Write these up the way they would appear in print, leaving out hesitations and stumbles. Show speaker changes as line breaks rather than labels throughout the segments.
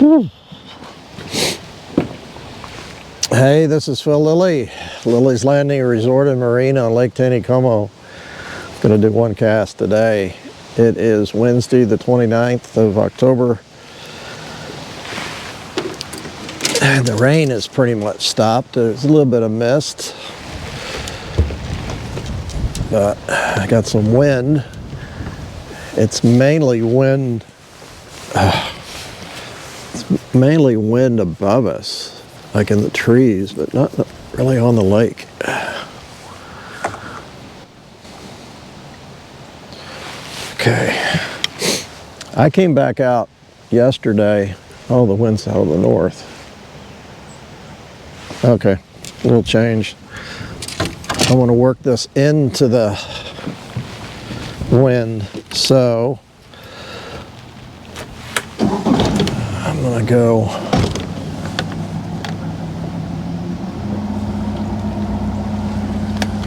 Hey, this is Phil Lilley, Lilley's Landing Resort and Marina on Lake Taneycomo. Going to do one cast today. It is Wednesday the 29th of October. And the rain has pretty much stopped. There's a little bit of mist, but I got some wind. It's mainly wind. It's mainly wind above us, like in the trees, but not really on the lake. Okay. I came back out yesterday. Oh, the wind's out of the north. Okay, a little change. I want to work this into the wind, so I'm going to go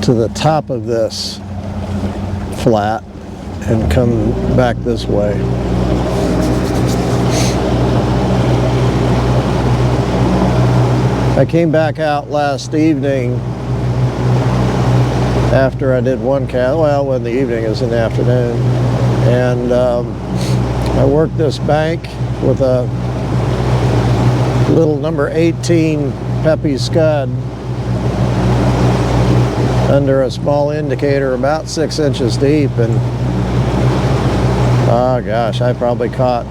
to the top of this flat and come back this way. I came back out last evening after I did one cast, well, when the evening is in the afternoon, and I worked this bank with a little number 18 peppy scud under a small indicator about 6 inches deep, and oh gosh, I probably caught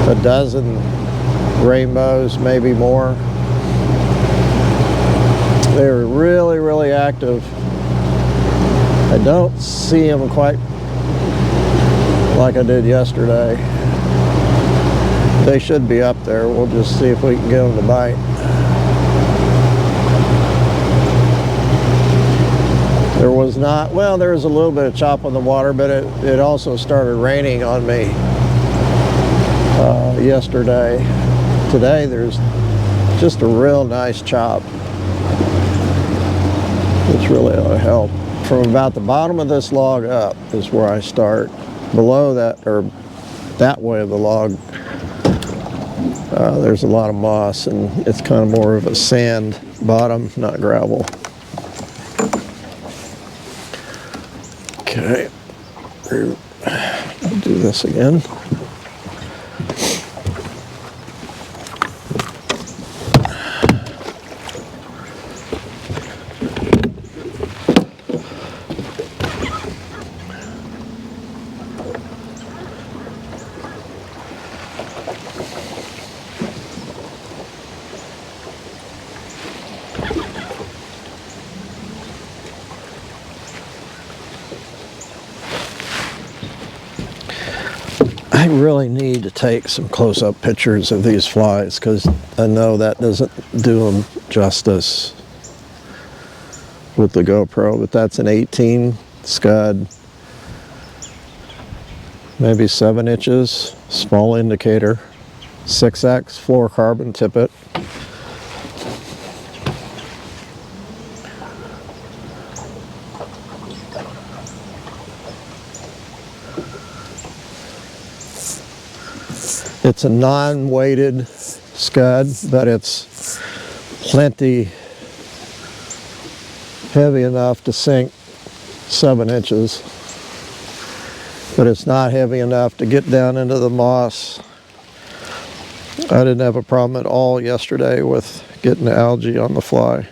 a dozen rainbows, maybe more. They were really, really active. I don't see them quite like I did yesterday. They should be up there. We'll just see if we can get them to bite. There was not, well, there was a little bit of chop on the water, but it also started raining on me yesterday. Today there's just a real nice chop. It's really ought to help. From about the bottom of this log up is where I start. Below that, or that way of the log, there's a lot of moss, and it's kind of more of a sand bottom, not gravel. Okay, I'll do this again. I really need to take some close-up pictures of these flies because I know that doesn't do them justice with the GoPro, but that's an 18 scud, maybe 7 inches, small indicator, 6X fluorocarbon tippet. It's a non-weighted scud, but it's plenty heavy enough to sink 7 inches. But it's not heavy enough to get down into the moss. I didn't have a problem at all yesterday with getting the algae on the fly.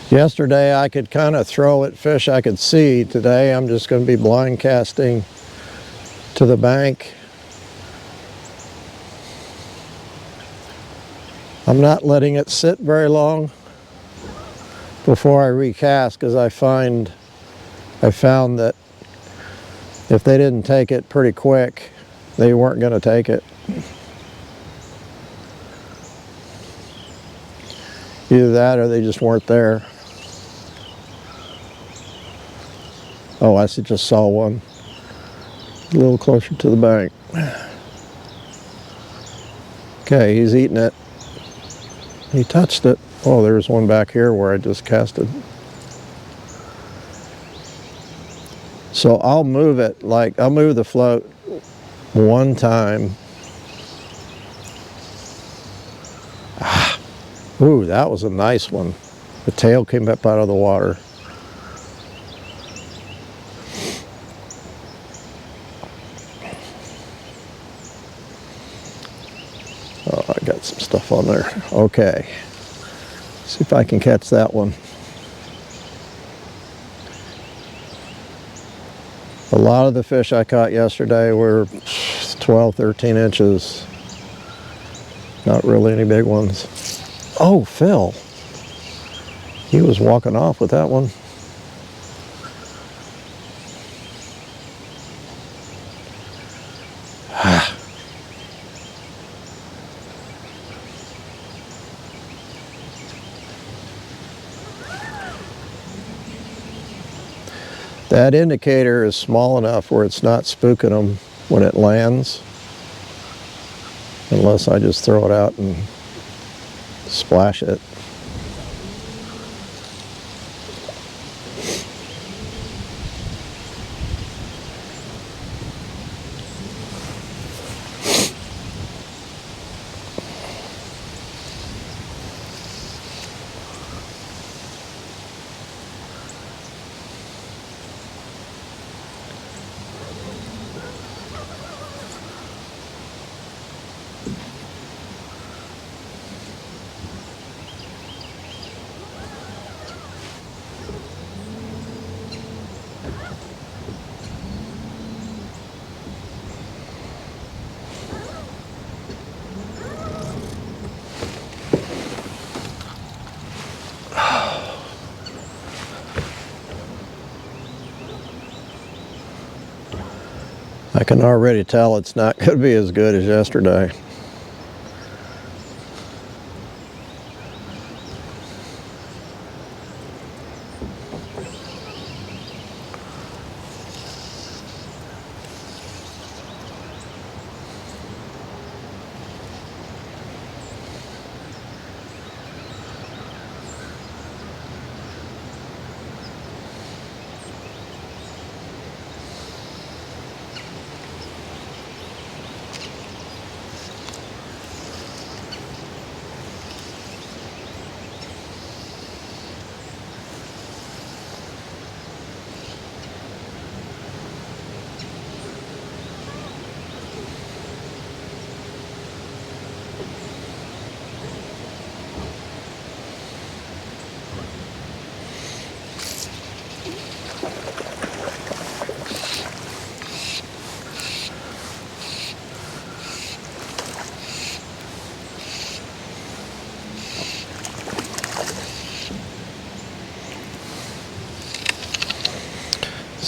Yesterday I could kind of throw at fish I could see. Today I'm just going to be blind casting to the bank. I'm not letting it sit very long before I recast because I find I found that if they didn't take it pretty quick, they weren't going to take it. Either that or they just weren't there. Oh, I just saw one a little closer to the bank. Okay, he's eating it. He touched it. Oh, there's one back here where I just casted. So I'll move it, like I'll move the float one time. Ooh, that was a nice one. The tail came up out of the water. Oh, I got some stuff on there. Okay. See if I can catch that one. A lot of the fish I caught yesterday were 12, 13 inches. Not really any big ones. Oh, Phil. He was walking off with that one. That indicator is small enough where it's not spooking them when it lands, unless I just throw it out and splash it. I can already tell it's not going to be as good as yesterday.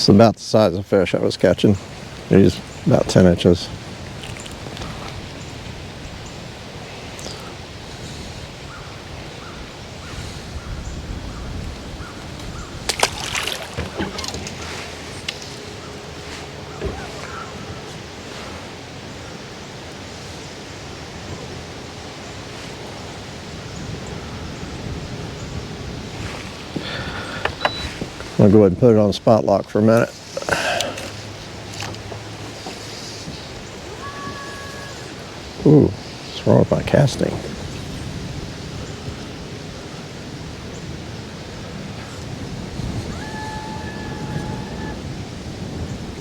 It's about the size of fish I was catching. He's about 10 inches. I'll go ahead and put it on spot lock for a minute. Ooh, what's wrong with my casting?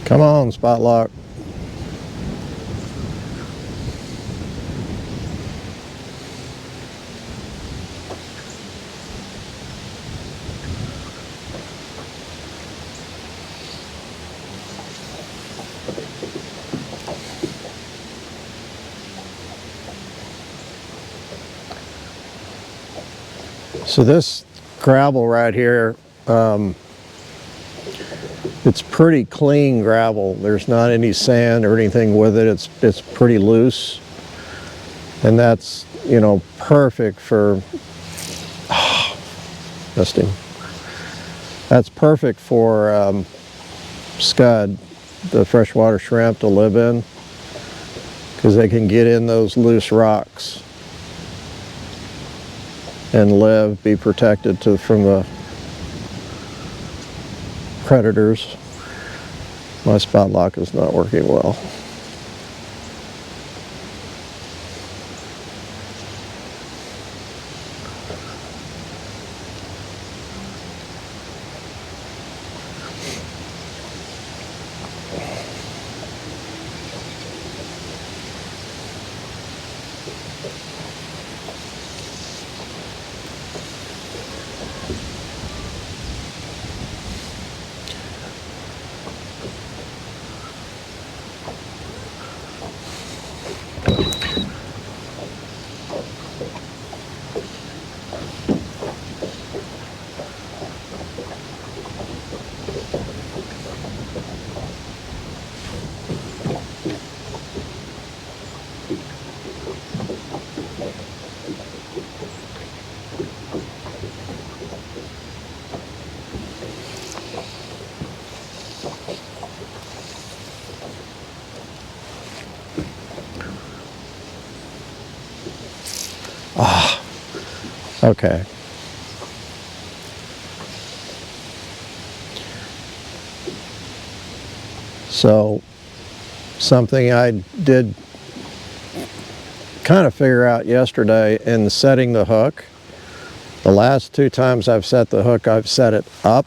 Come on, spot lock. So this gravel right here, It's pretty clean gravel. There's not any sand or anything with it. It's pretty loose. And that's, you know, perfect for, missed him. That's perfect for scud, the freshwater shrimp, to live in, because they can get in those loose rocks and live, be protected from the predators. My spot lock is not working well. Okay. So something I did kind of figure out yesterday in setting the hook. The last 2 times I've set the hook, I've set it up.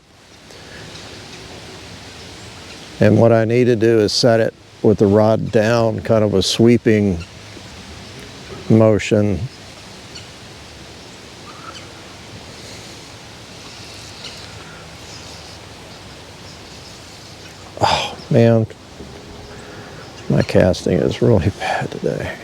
And what I need to do is set it with the rod down, kind of a sweeping motion. Oh man, my casting is really bad today.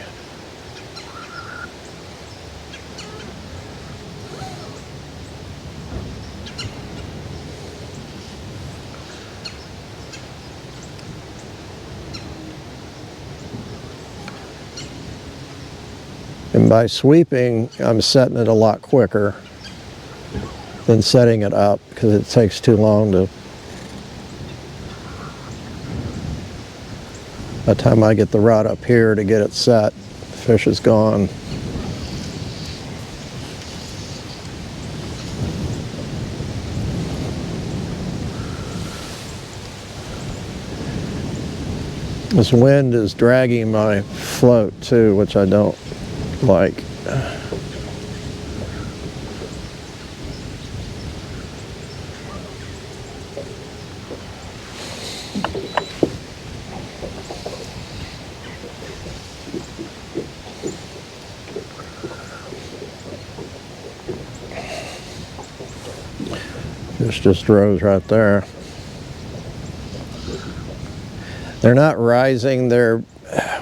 And by sweeping, I'm setting it a lot quicker than setting it up, because it takes too long to, by the time I get the rod up here to get it set, the fish is gone. This wind is dragging my float too, which I don't like. This just rose right there. They're not rising. They're,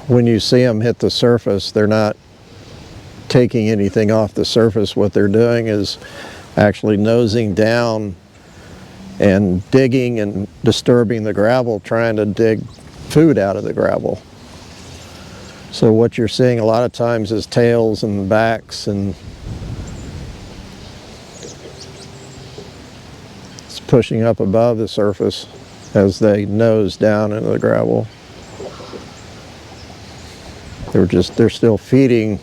when you see them hit the surface, they're not taking anything off the surface. What they're doing is actually nosing down and digging and disturbing the gravel, trying to dig food out of the gravel. So what you're seeing a lot of times is tails and backs, and it's pushing up above the surface as they nose down into the gravel. They're still feeding.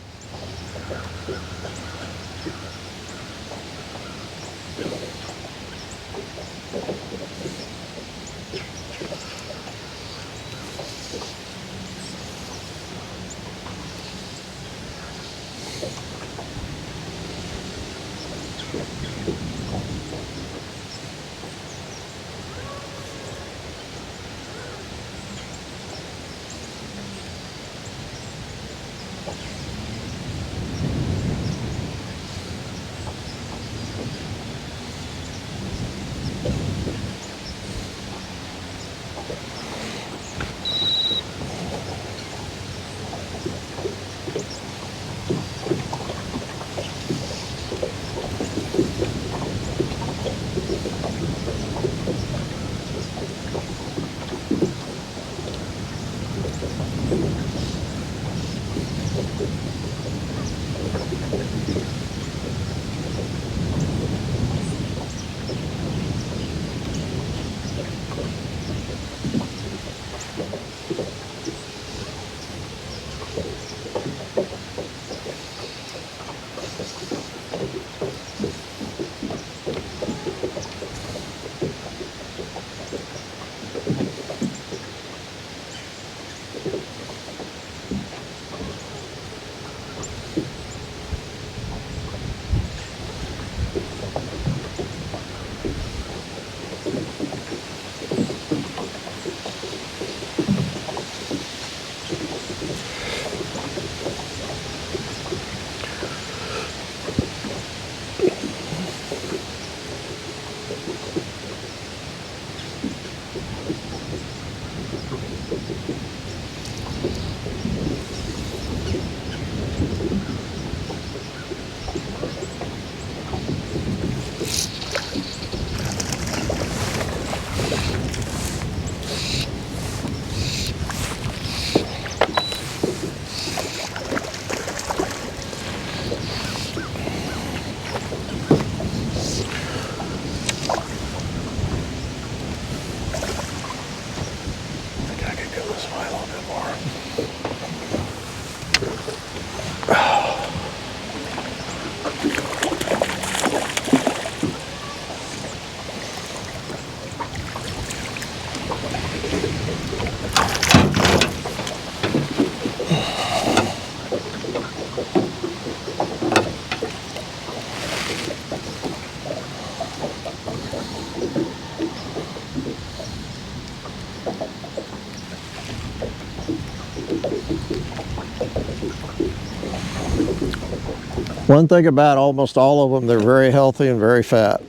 One thing about almost all of them, they're very healthy and very fat.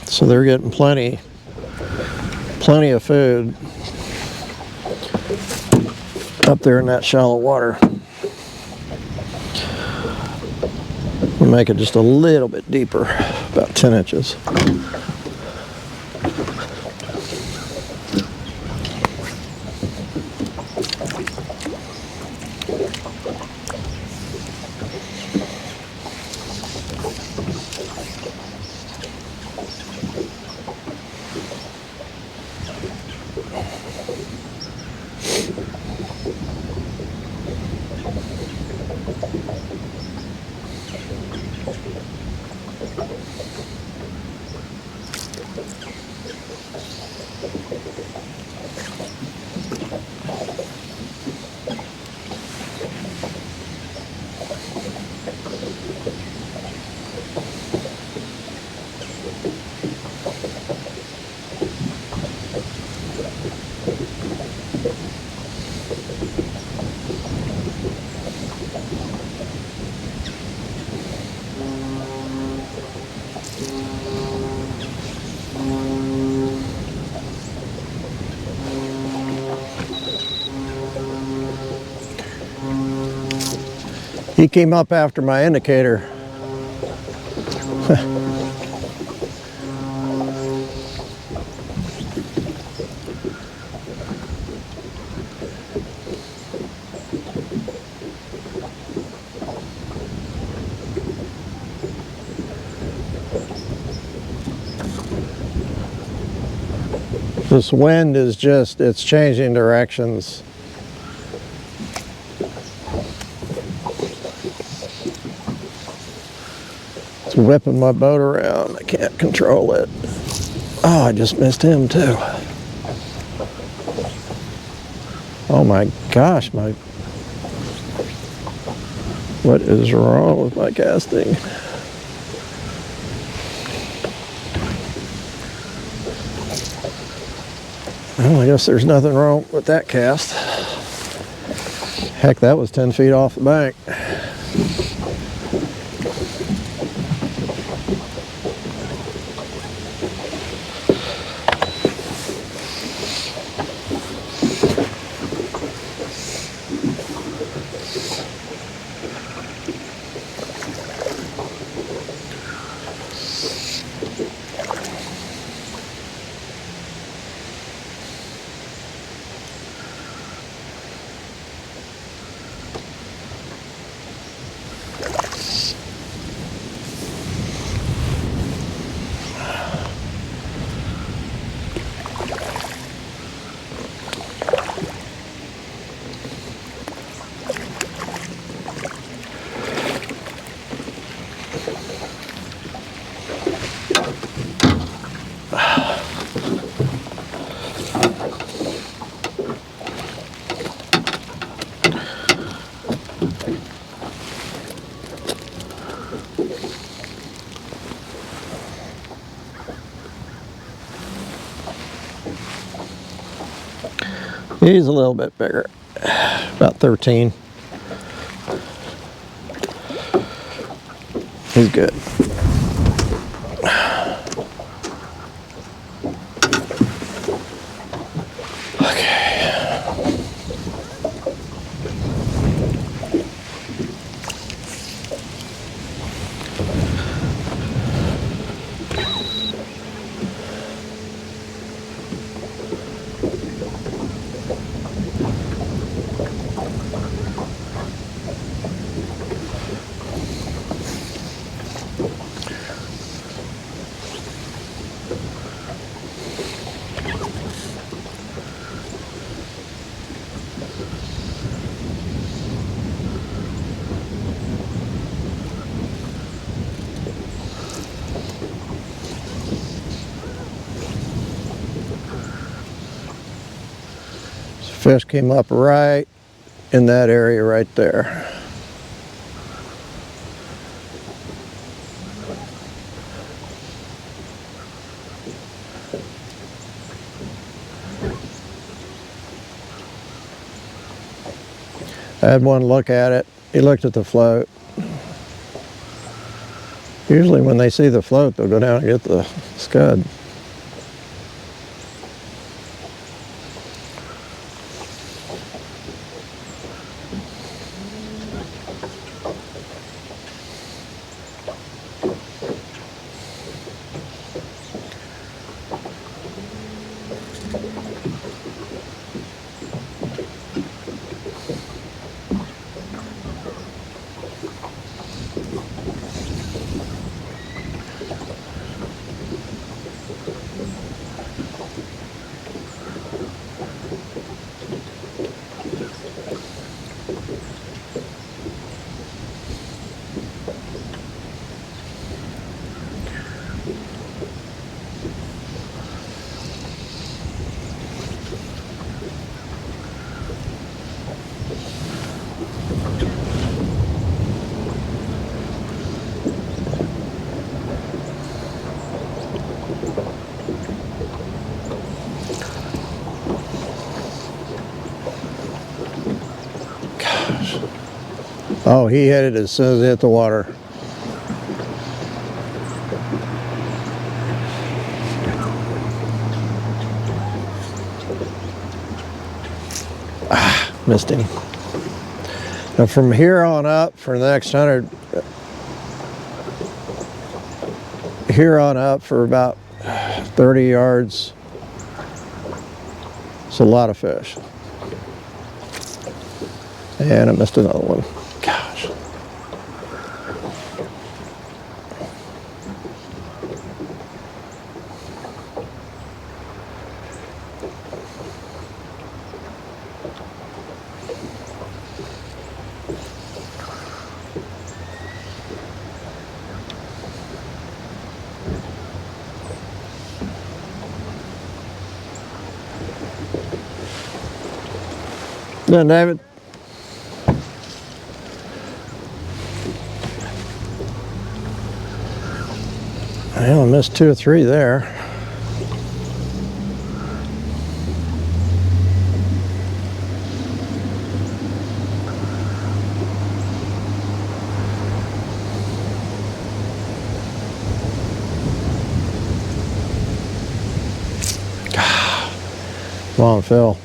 So they're getting plenty of food up there in that shallow water. We'll make it just a little bit deeper, about 10 inches. He came up after my indicator. This wind is just, it's changing directions. It's whipping my boat around. I can't control it. Oh, I just missed him too. Oh my gosh, what is wrong with my casting? Well, I guess there's nothing wrong with that cast. Heck, that was 10 feet off the bank. He's a little bit bigger, about 13. He's good. Fish came up right in that area right there. I had one look at it. He looked at the float. Usually when they see the float, they'll go down and get the scud. Oh, he hit it as soon as it hit the water. Ah, missed him. Now from here on up, for the next 100, here on up for about 30 yards, it's a lot of fish. And I missed another one. Gosh. Then David. I only missed 2 or 3 there. Come on, Phil.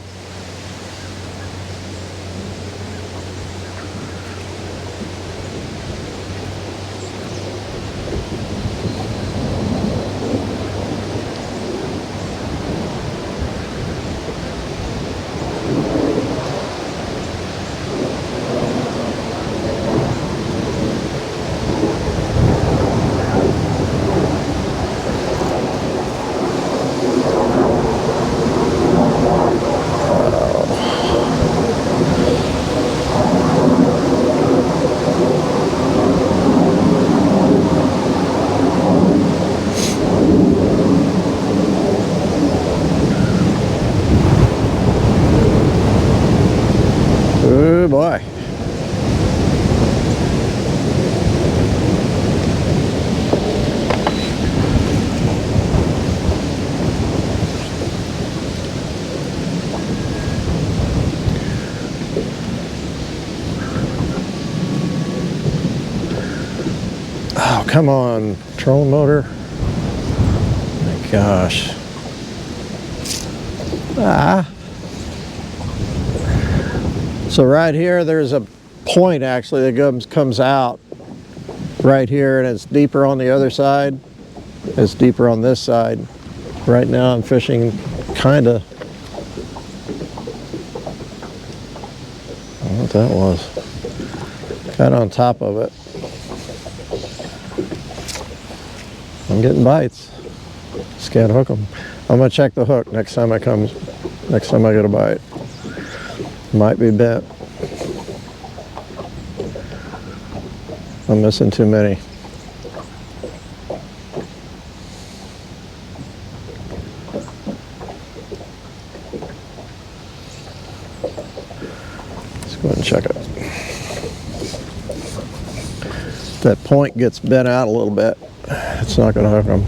come on, trolling motor. My gosh. So right here, there's a point actually that comes out right here, and it's deeper on the other side. It's deeper on this side. Right now I'm fishing kind of, I don't know what that was. Kind of on top of it. I'm getting bites. Just can't hook them. I'm gonna check the hook next time I get a bite. Might be bent. I'm missing too many. Let's go ahead and check it. If that point gets bent out a little bit, it's not gonna hook them.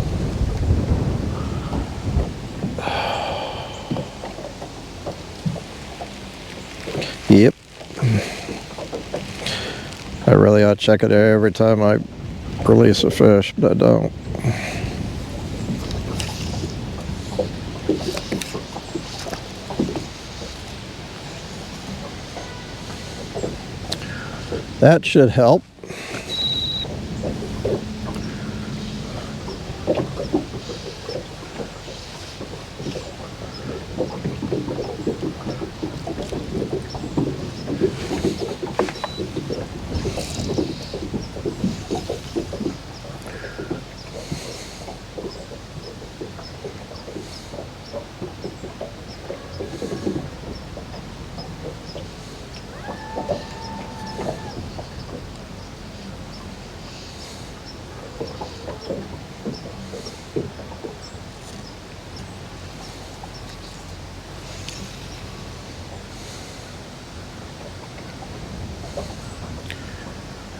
Yep. I really ought to check it every time I release a fish, but I don't. That should help.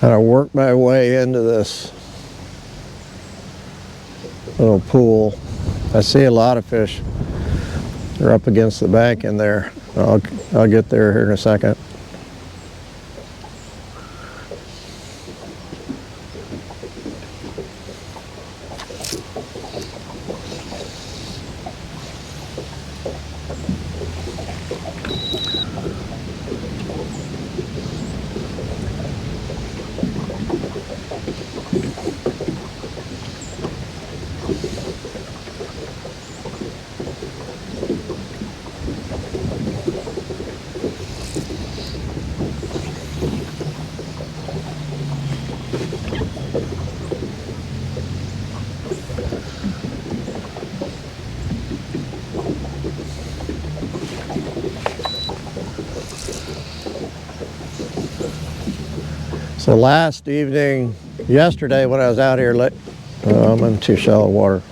And I work my way into this little pool. I see a lot of fish. They're up against the bank in there. I'll get there here in a second. So last evening, yesterday when I was out here, I'm in too shallow water.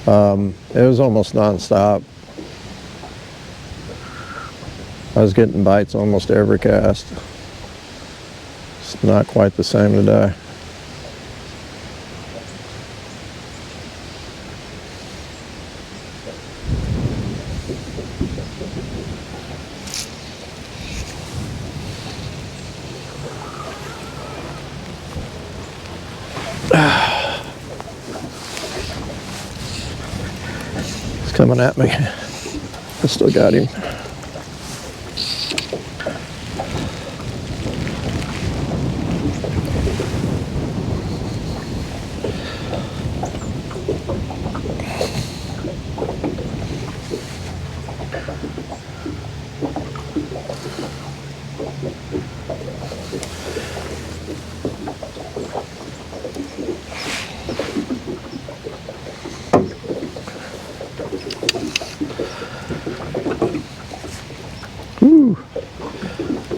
It was almost non-stop. I was getting bites almost every cast. It's not quite the same today. He's coming at me. I still got him.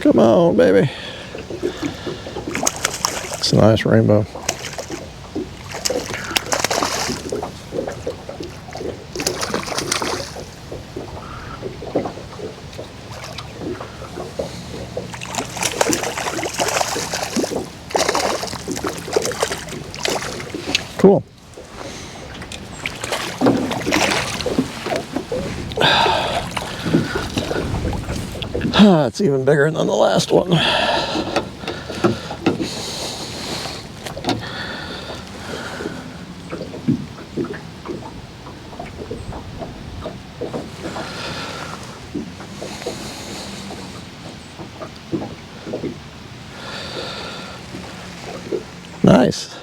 Come on, baby. It's a nice rainbow. Cool. It's even bigger than the last one. Nice.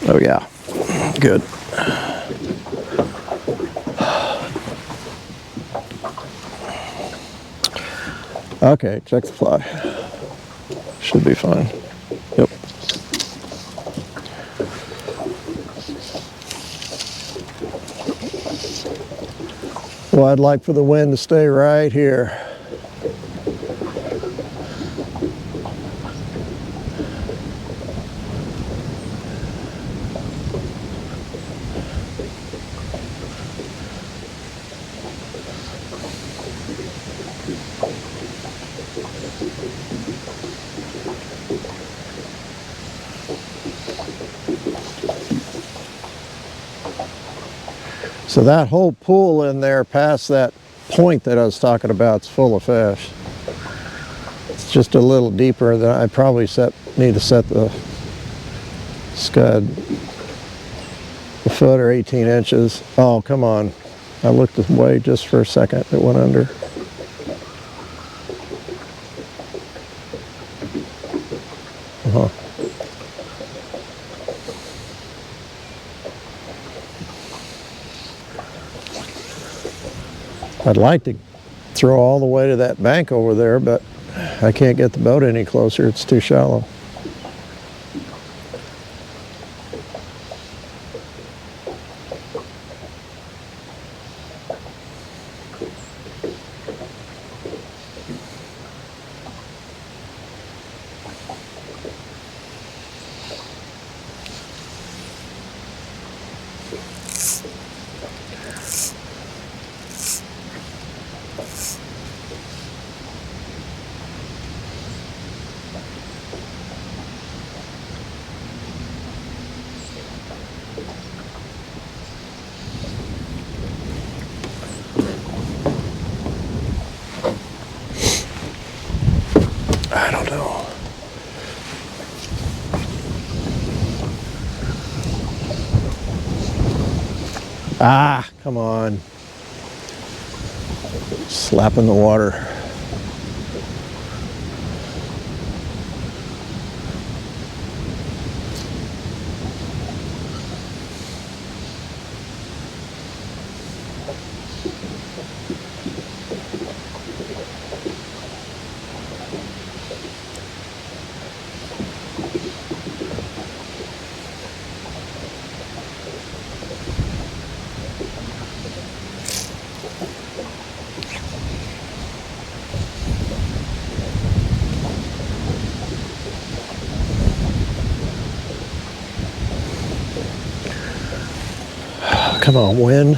Oh yeah, good. Okay, check the fly. Should be fine. Yep. Well, I'd like for the wind to stay right here. So that whole pool in there past that point that I was talking about is full of fish. It's just a little deeper than I probably need to set the scud a foot or 18 inches. Oh, come on. I looked away just for a second. It went under. Uh-huh. I'd like to throw all the way to that bank over there, but I can't get the boat any closer. It's too shallow. I don't know. Ah, come on. Slapping the water. Come on, wind.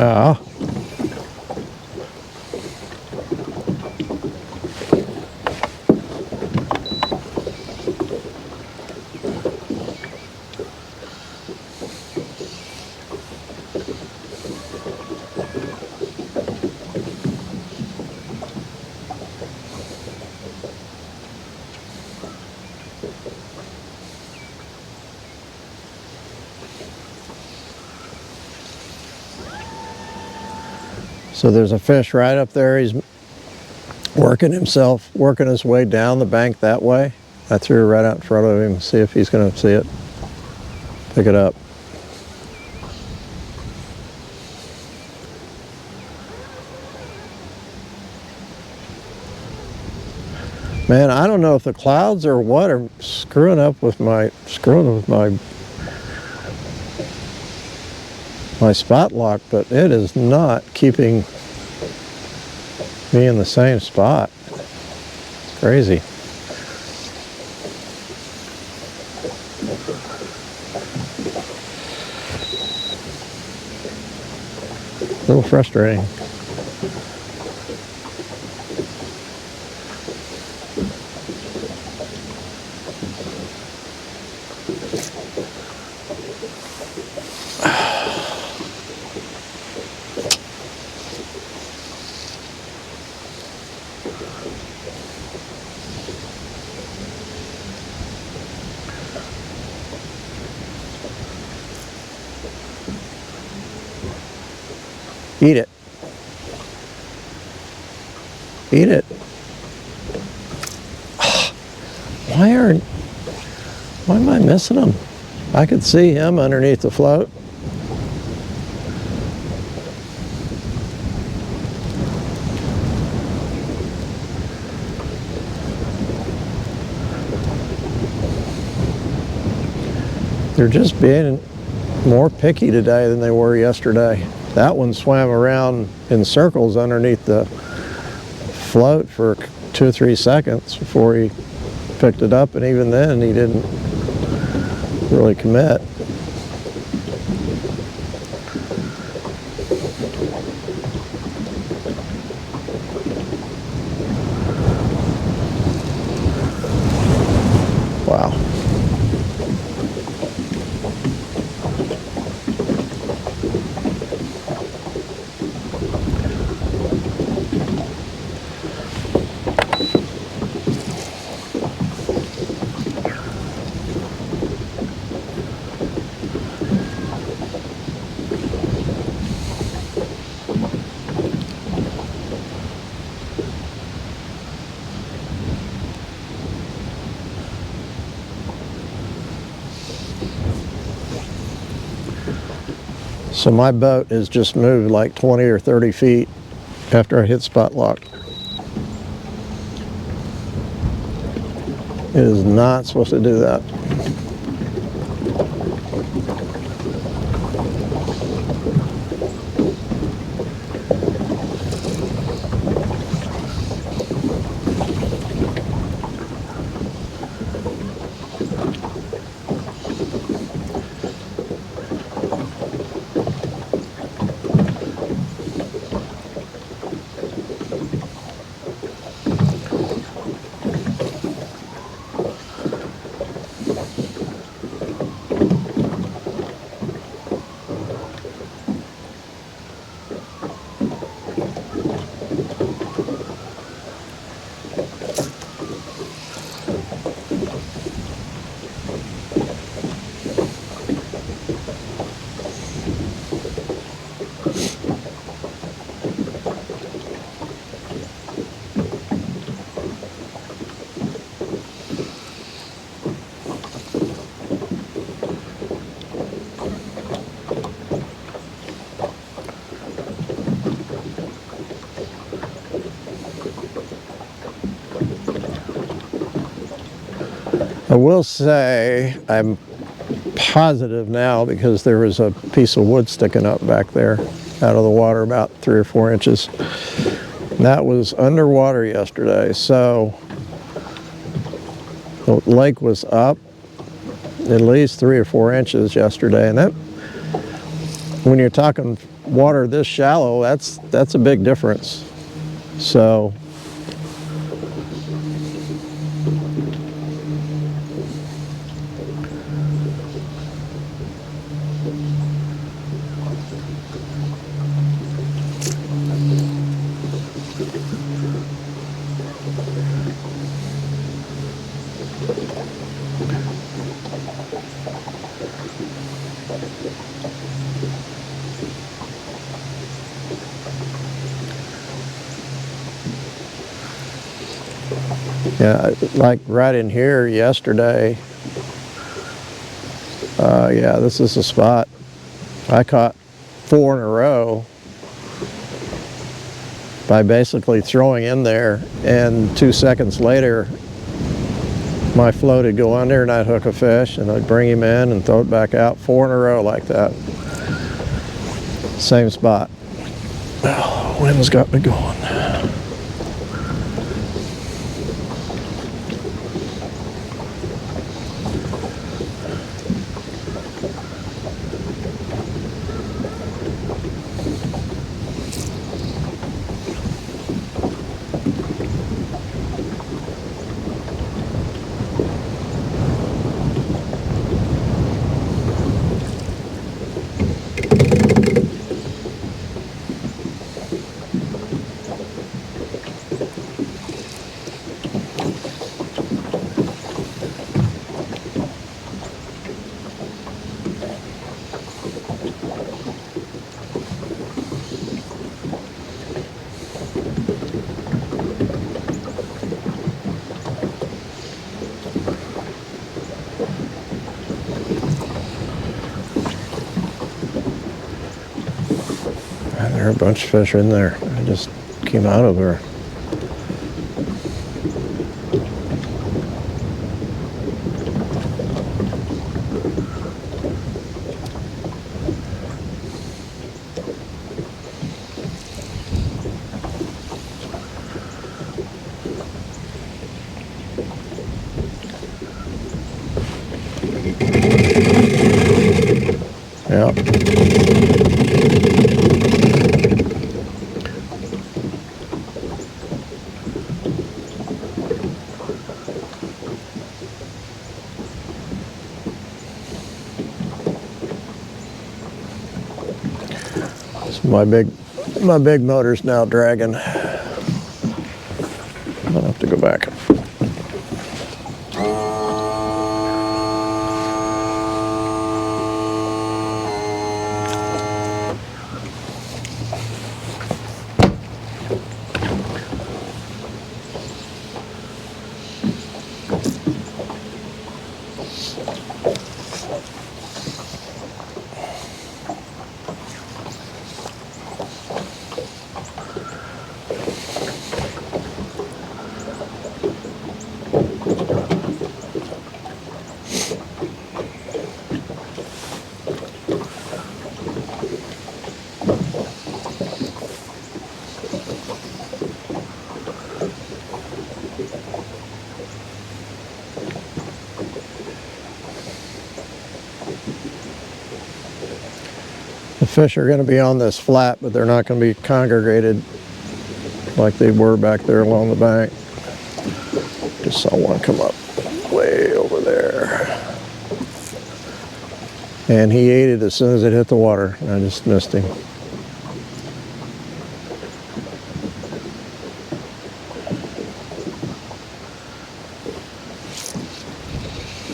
Ah. So there's a fish right up there. He's working his way down the bank that way. I threw it right out in front of him, see if he's going to see it. Pick it up. Man, I don't know if the clouds or what are screwing with my spot lock, but it is not keeping me in the same spot. It's crazy. A little frustrating. Eat it. Eat it. Why am I missing him? I could see him underneath the float. They're just being more picky today than they were yesterday. That one swam around in circles underneath the float for 2 or 3 seconds before he picked it up, and even then he didn't really commit. Wow. So my boat has just moved like 20 or 30 feet after I hit spot lock. It is not supposed to do that. I will say I'm positive now because there was a piece of wood sticking up back there out of the water about 3 or 4 inches. And that was underwater yesterday, so the lake was up at least 3 or 4 inches yesterday, and that, when you're talking water this shallow, that's a big difference. So Yeah, like right in here yesterday. Yeah, this is the spot. I caught 4 in a row by basically throwing in there, and 2 seconds later my float would go under and I'd hook a fish and I'd bring him in and throw it back out. 4 in a row like that. Same spot. Oh, wind's got me going. There are a bunch of fish in there. I just came out of there. Yeah. So my big motor's now dragging. I'll have to go back. The fish are going to be on this flat, but they're not going to be congregated like they were back there along the bank. Just saw one come up way over there. And he ate it as soon as it hit the water. I just missed him.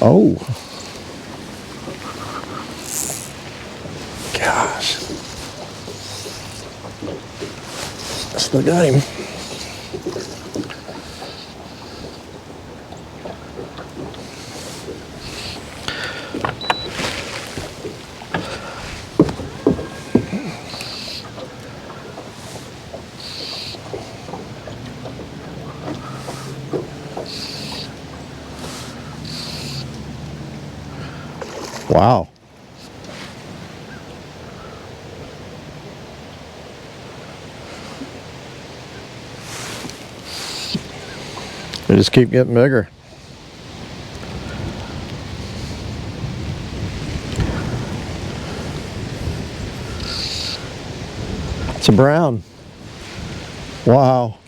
Oh. Gosh. Still got him. Wow. They just keep getting bigger. It's a brown. Wow.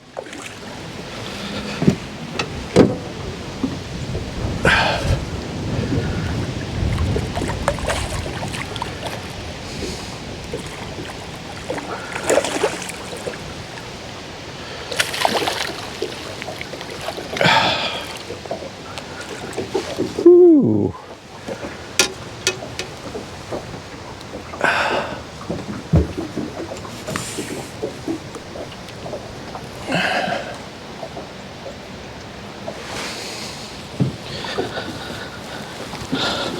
Ooh.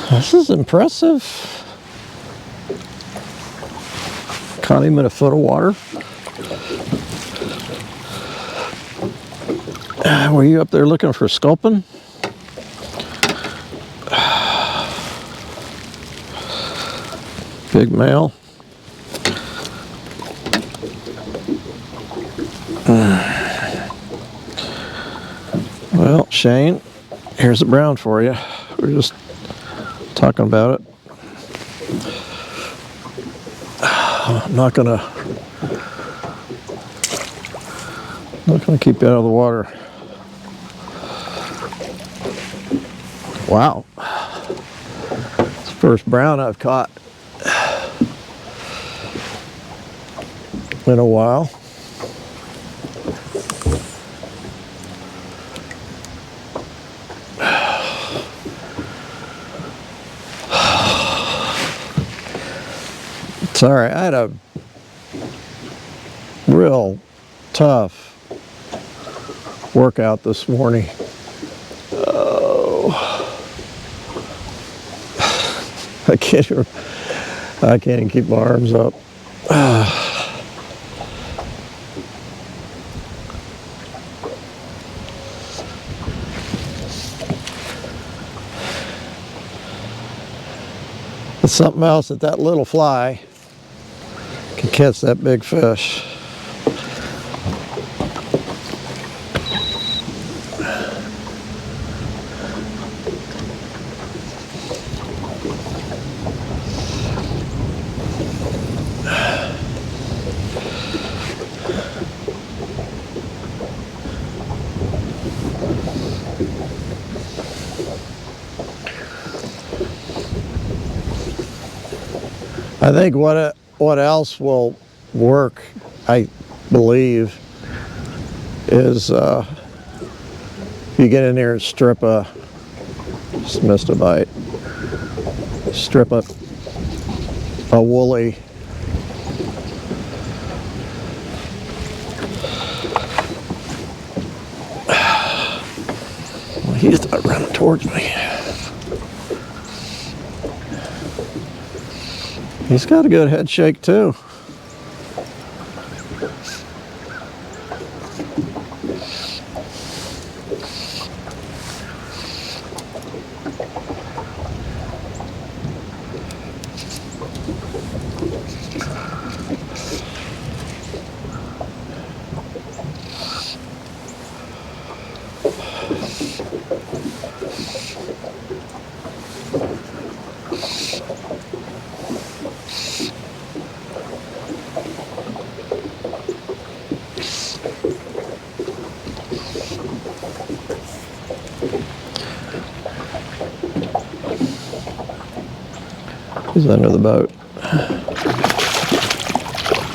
This is impressive. Caught him in a foot of water. Were you up there looking for sculpin? Big male. Well, Shane, here's a brown for you. We're just talking about it. I'm not gonna keep you out of the water. Wow. It's the first brown I've caught in a while. Sorry, I had a real tough workout this morning. Oh, I can't even keep my arms up. It's something else that little fly can catch that big fish. I think what else will work, I believe, is you get in there and strip just missed a bite, strip a woolly. Well, he's not running towards me. He's got a good head shake too. He's under the boat.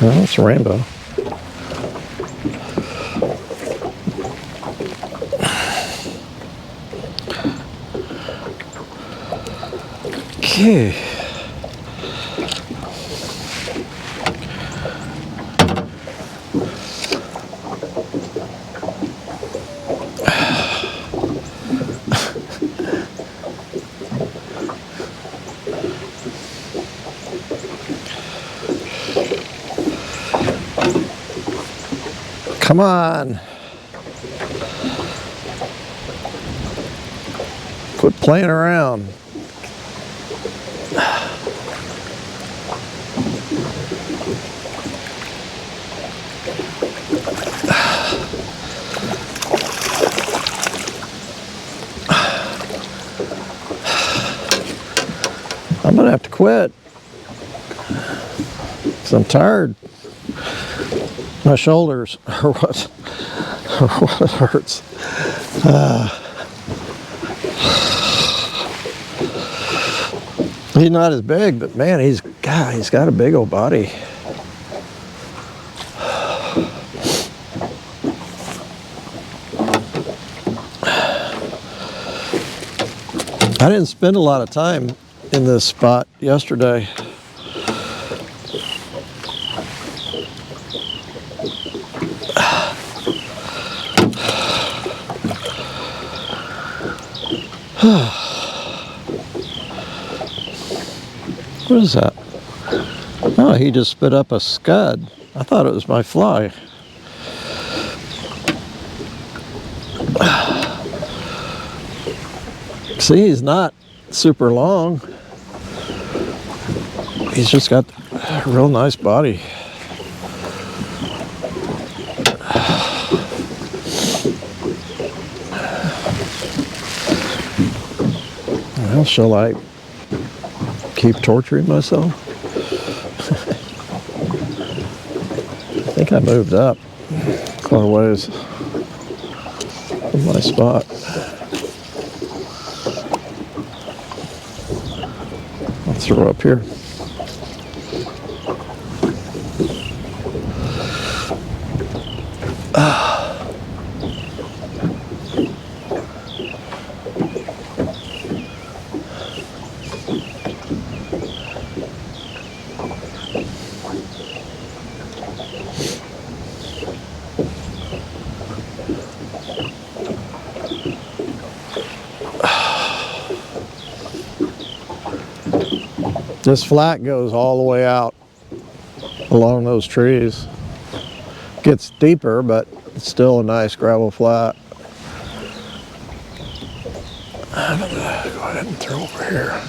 Well, it's a rainbow. Okay. Come on. Quit playing around. I'm gonna have to quit. 'Cause I'm tired. My shoulders or what it hurts. He's not as big, but man, he's got a big old body. I didn't spend a lot of time in this spot yesterday. What is that? Oh, he just spit up a scud. I thought it was my fly. See, he's not super long. He's just got a real nice body. Well, shall I keep torturing myself? I think I moved up quite a ways from my spot. I'll throw up here. This flat goes all the way out along those trees. Gets deeper, but it's still a nice gravel flat. I'm gonna go ahead and throw over here.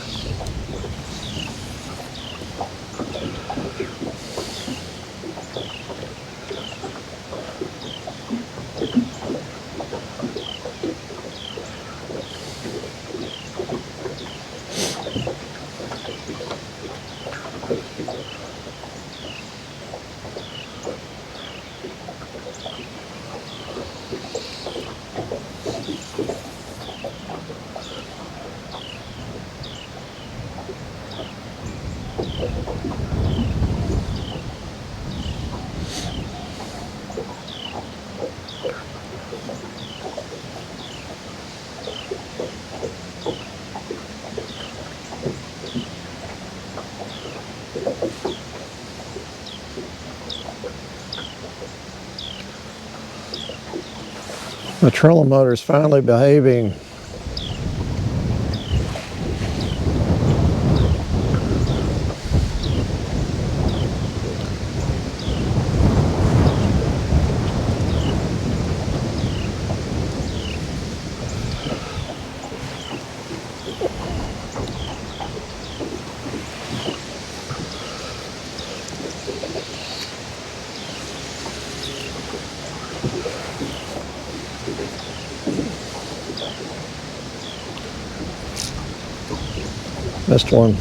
The trolling motor is finally behaving. Missed one.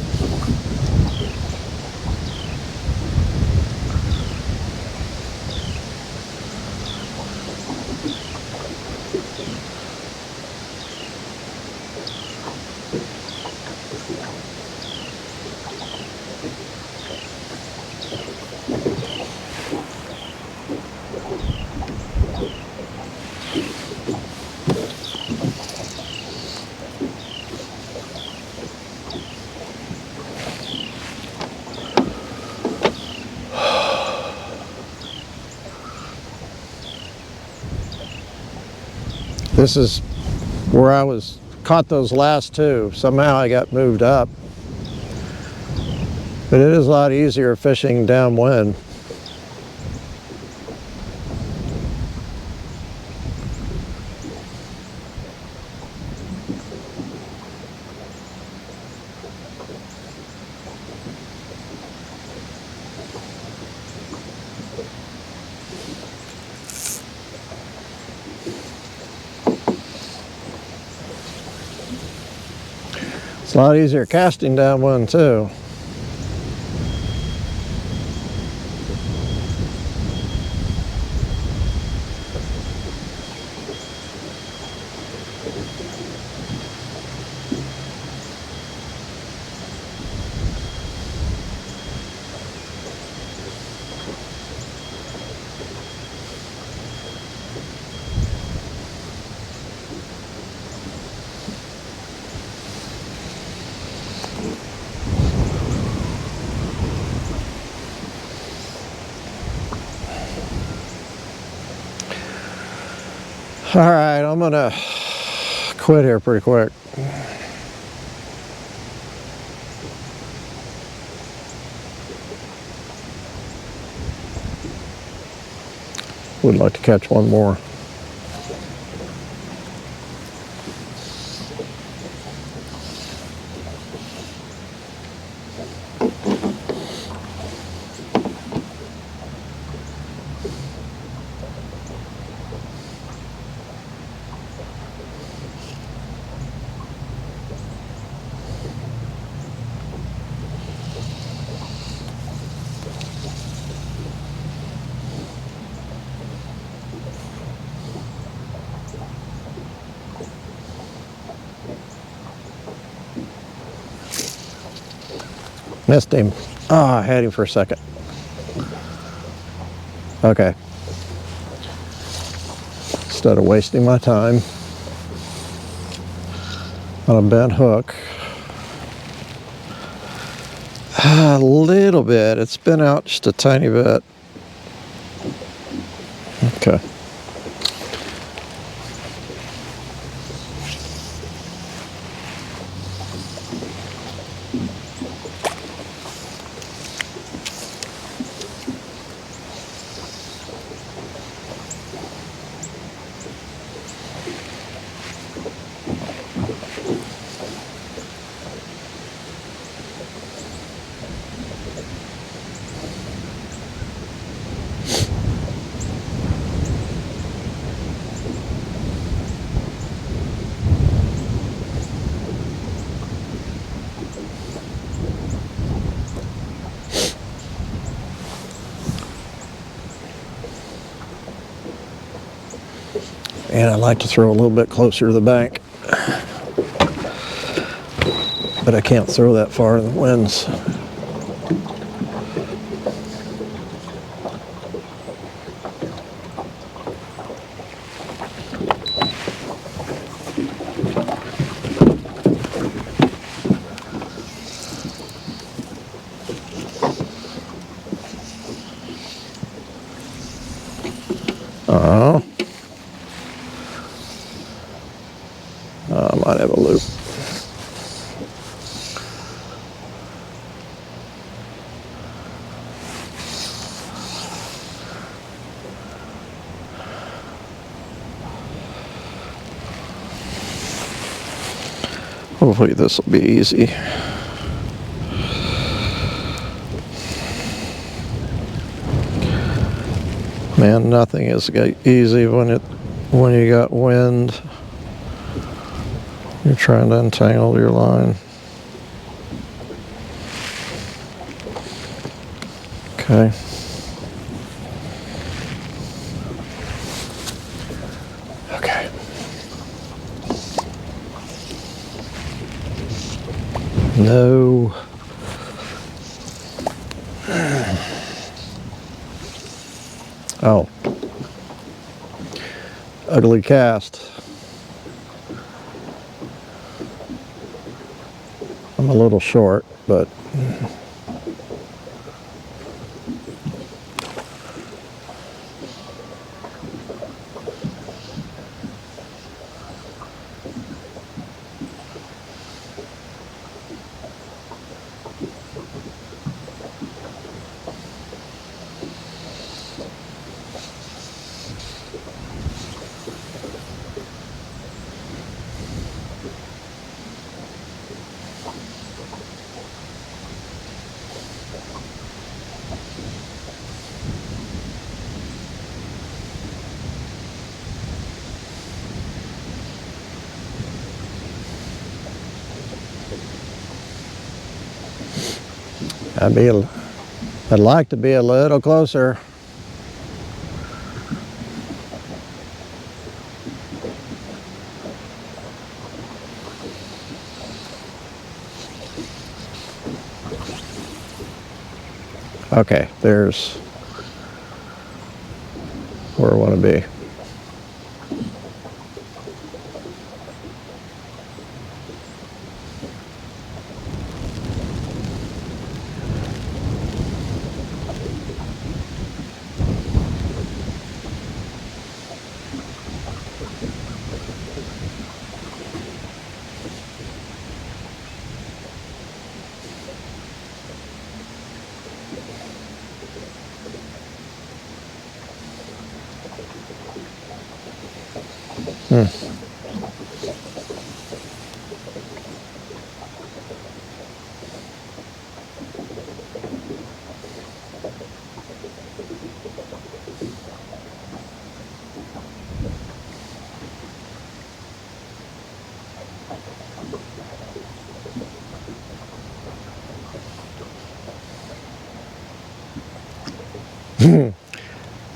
This is where I caught those last two. Somehow I got moved up. But it is a lot easier fishing downwind. It's a lot easier casting downwind too. All right, I'm gonna quit here pretty quick. Would like to catch one more. Missed him. Oh, I had him for a second. Okay. Instead of wasting my time on a bent hook. A little bit. It's been out just a tiny bit. Okay. And I like to throw a little bit closer to the bank, but I can't throw that far in the winds. Oh. I might have a loop. Hopefully this will be easy. Man, nothing is easy when you got wind. You're trying to untangle your line. Okay. Okay. No. Oh. Ugly cast. I'm a little short, but I'd like to be a little closer. Okay, there's where I want to be. That's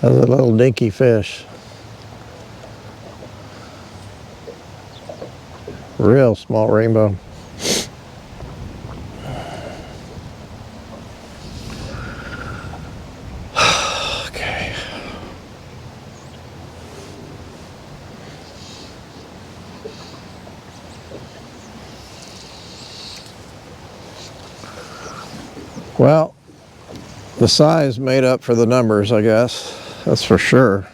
a little dinky fish. Real small rainbow. Okay. Well, the size made up for the numbers, I guess. That's for sure.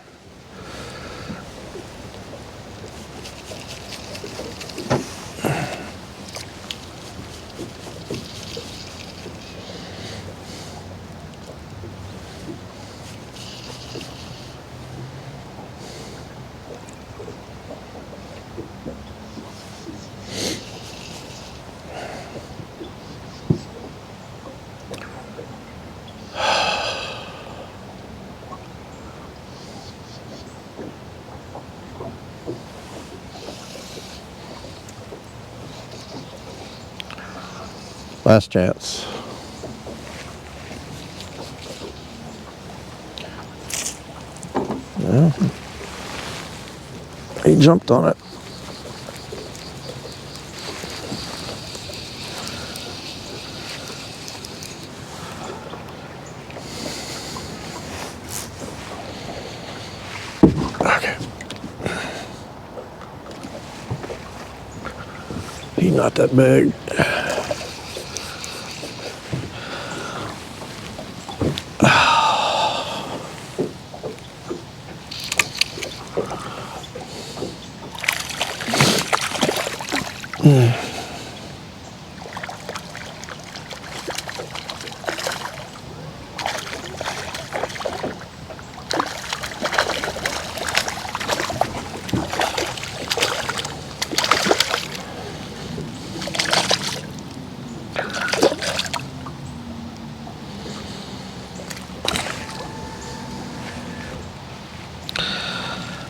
Last chance. Yeah. He jumped on it. Okay. He's not that big.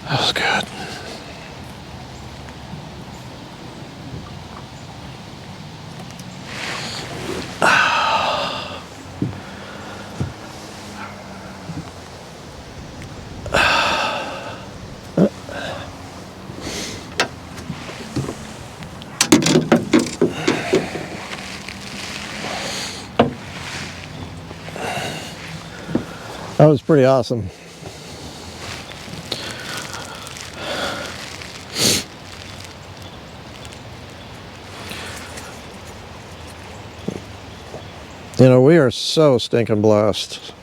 That was good. That was pretty awesome. You know, we are so stinking blessed.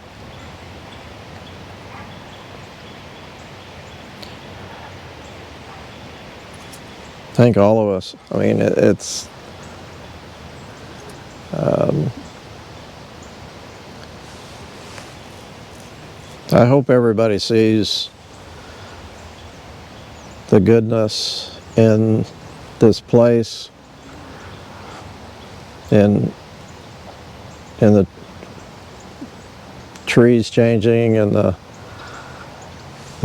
Thank all of us. I mean, it's I hope everybody sees the goodness in this place, in the trees changing, and the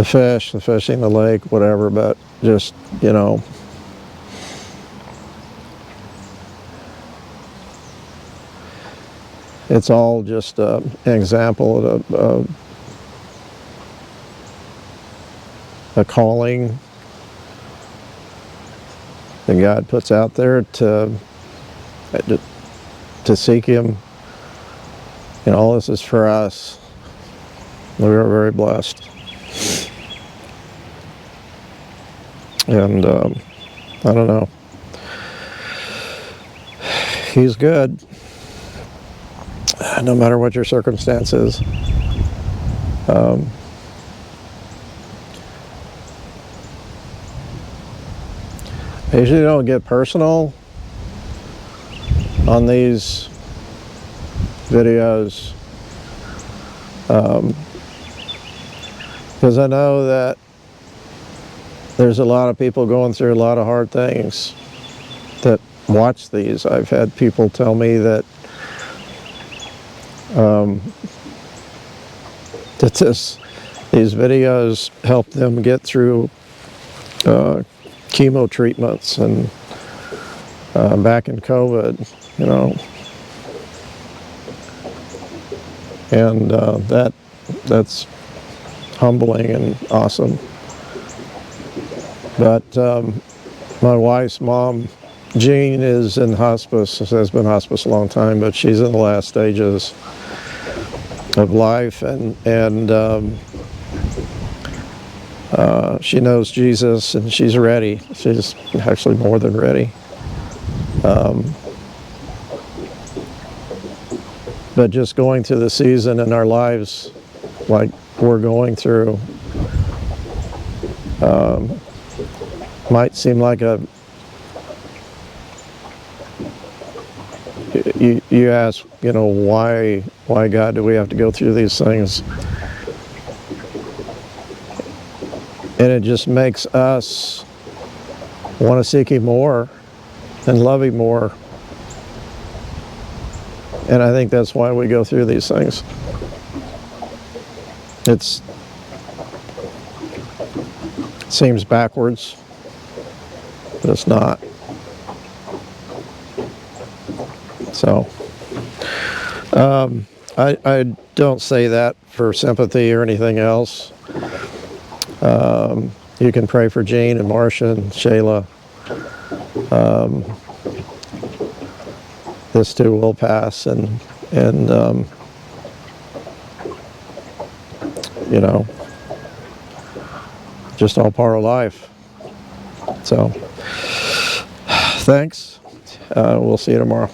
fish, the fishing, the lake, whatever, but just, you know, it's all just an example of a calling that God puts out there to seek Him. You know, all this is for us. We are very blessed. And I don't know. He's good, no matter what your circumstances. I usually don't get personal on these videos because I know that there's a lot of people going through a lot of hard things that watch these. I've had people tell me that these videos help them get through chemo treatments and back in COVID, you know, and that's humbling and awesome. But my wife's mom, Jean, is in hospice, has been in hospice a long time, but she's in the last stages of life, and she knows Jesus, and she's ready. She's actually more than ready. But just going through the season in our lives like we're going through might seem like you ask, you know, why God do we have to go through these things? And it just makes us want to seek Him more and love Him more. And I think that's why we go through these things. It seems backwards, but it's not. So, I don't say that for sympathy or anything else. You can pray for Jean and Marcia and Shayla. This too will pass, and you know, just all part of life. So, thanks. We'll see you tomorrow.